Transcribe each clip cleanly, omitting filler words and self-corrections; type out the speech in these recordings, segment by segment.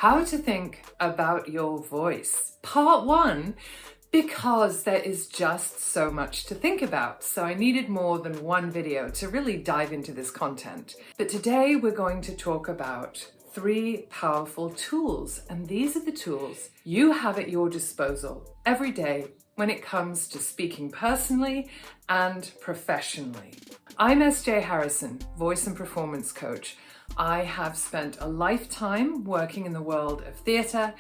How to think about your voice. Part 1, because there is just so much to think about. So I needed more than one video to really dive into this content. But today we're going to talk about 3 powerful tools. And these are the tools you have at your disposal every day when it comes to speaking personally and professionally. I'm SJ Harrison, voice and performance coach. I have spent a lifetime working in the world of theatre,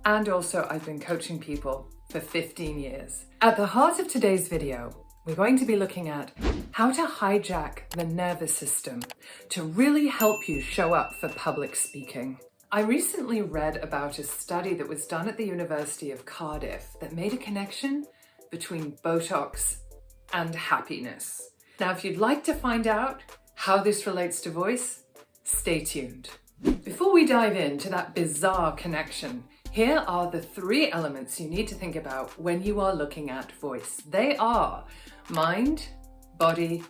and also I've been coaching people for 15 years. At the heart of today's video, we're going to be looking at how to hijack the nervous system to really help you show up for public speaking. I recently read about a study that was done at the University of Cardiff that made a connection between Botox and happiness. Now, if you'd like to find out how this relates to voice, stay tuned. Before we dive into that bizarre connection, here are the 3 elements you need to think about when you are looking at voice. They are mind, body,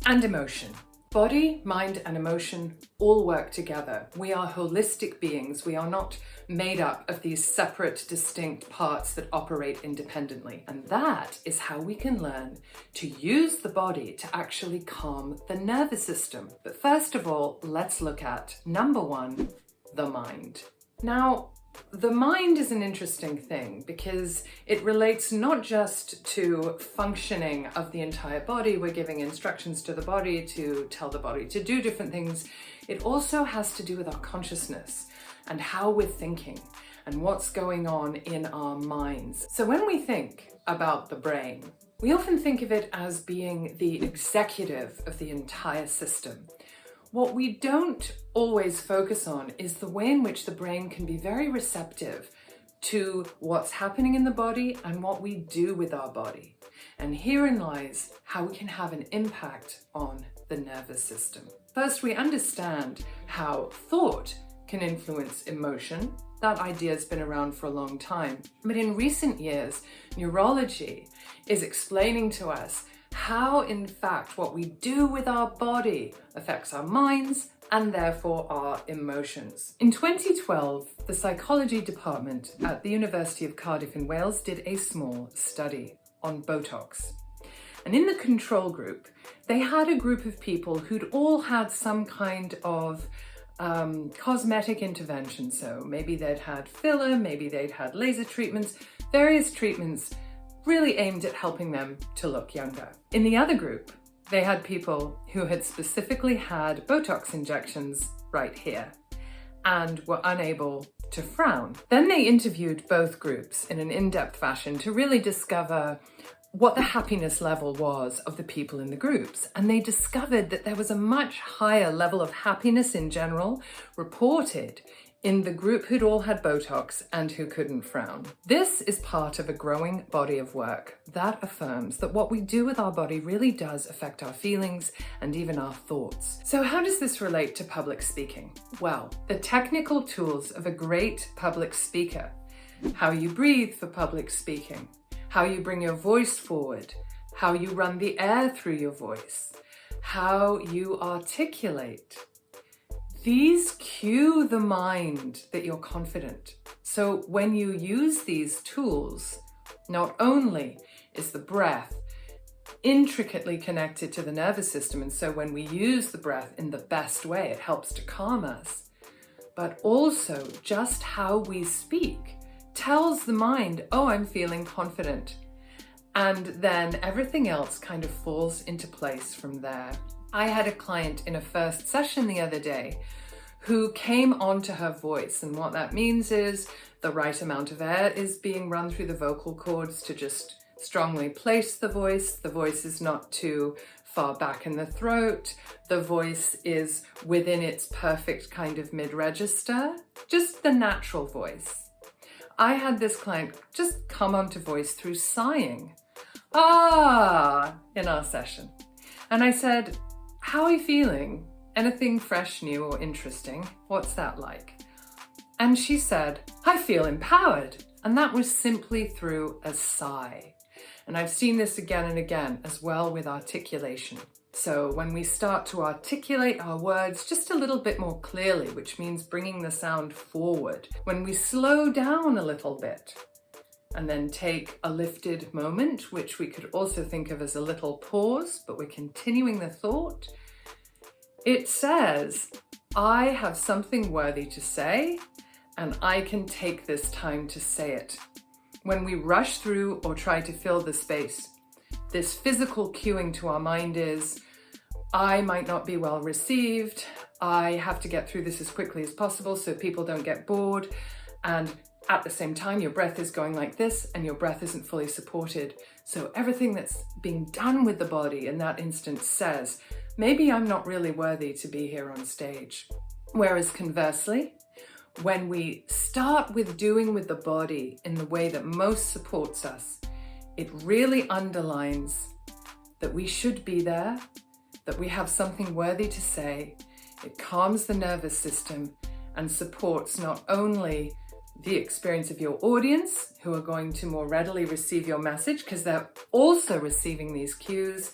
and emotion. Body, mind, and emotion all work together. We are holistic beings. We are not made up of these separate, distinct parts that operate independently. And that is how we can learn to use the body to actually calm the nervous system. But first of all, let's look at number 1, the mind. Now, the mind is an interesting thing because it relates not just to functioning of the entire body. We're giving instructions to the body to tell the body to do different things. It also has to do with our consciousness and how we're thinking and what's going on in our minds. So when we think about the brain, we often think of it as being the executive of the entire system. What we don't always focus on is the way in which the brain can be very receptive to what's happening in the body and what we do with our body. And herein lies how we can have an impact on the nervous system. First, we understand how thought can influence emotion. That idea has been around for a long time. But in recent years, neurology is explaining to us how, in fact, what we do with our body affects our minds and therefore our emotions. In 2012, the psychology department at the University of Cardiff in Wales did a small study on Botox. And in the control group, they had a group of people who'd all had some kind of cosmetic intervention. So maybe they'd had filler, maybe they'd had laser treatments, various treatments really aimed at helping them to look younger. In the other group, they had people who had specifically had Botox injections right here and were unable to frown. Then they interviewed both groups in an in-depth fashion to really discover what the happiness level was of the people in the groups. And they discovered that there was a much higher level of happiness in general reported in the group who'd all had Botox and who couldn't frown. This is part of a growing body of work that affirms that what we do with our body really does affect our feelings and even our thoughts. So how does this relate to public speaking? Well, the technical tools of a great public speaker, how you breathe for public speaking, how you bring your voice forward, how you run the air through your voice, how you articulate. These cue the mind that you're confident. So when you use these tools, not only is the breath intricately connected to the nervous system, and so when we use the breath in the best way, it helps to calm us, but also just how we speak tells the mind, oh, I'm feeling confident. And then everything else kind of falls into place from there. I had a client in a first session the other day who came onto her voice, and what that means is the right amount of air is being run through the vocal cords to just strongly place the voice. The voice is not too far back in the throat. The voice is within its perfect kind of mid-register, just the natural voice. I had this client just come onto voice through sighing, in our session. And I said, how are you feeling? Anything fresh, new, or interesting? What's that like? And she said, I feel empowered. And that was simply through a sigh. And I've seen this again and again as well with articulation. So when we start to articulate our words just a little bit more clearly, which means bringing the sound forward, when we slow down a little bit and then take a lifted moment, which we could also think of as a little pause, but we're continuing the thought, it says, I have something worthy to say, and I can take this time to say it. When we rush through or try to fill the space, this physical cueing to our mind is, I might not be well received, I have to get through this as quickly as possible so people don't get bored, and at the same time your breath is going like this and your breath isn't fully supported. So everything that's being done with the body in that instance says, maybe I'm not really worthy to be here on stage. Whereas conversely, when we start with doing with the body in the way that most supports us, it really underlines that we should be there, that we have something worthy to say. It calms the nervous system and supports not only the experience of your audience, who are going to more readily receive your message because they're also receiving these cues,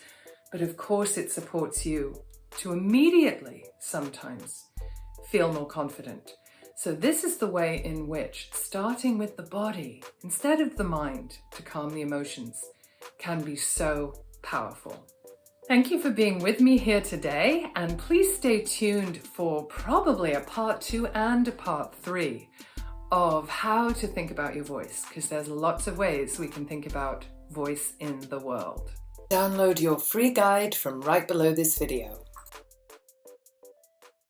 but of course it supports you to immediately sometimes feel more confident. So this is the way in which starting with the body instead of the mind to calm the emotions can be so powerful. Thank you for being with me here today, and please stay tuned for probably a part 2 and a part 3 of how to think about your voice, because there's lots of ways we can think about voice in the world. Download your free guide from right below this video.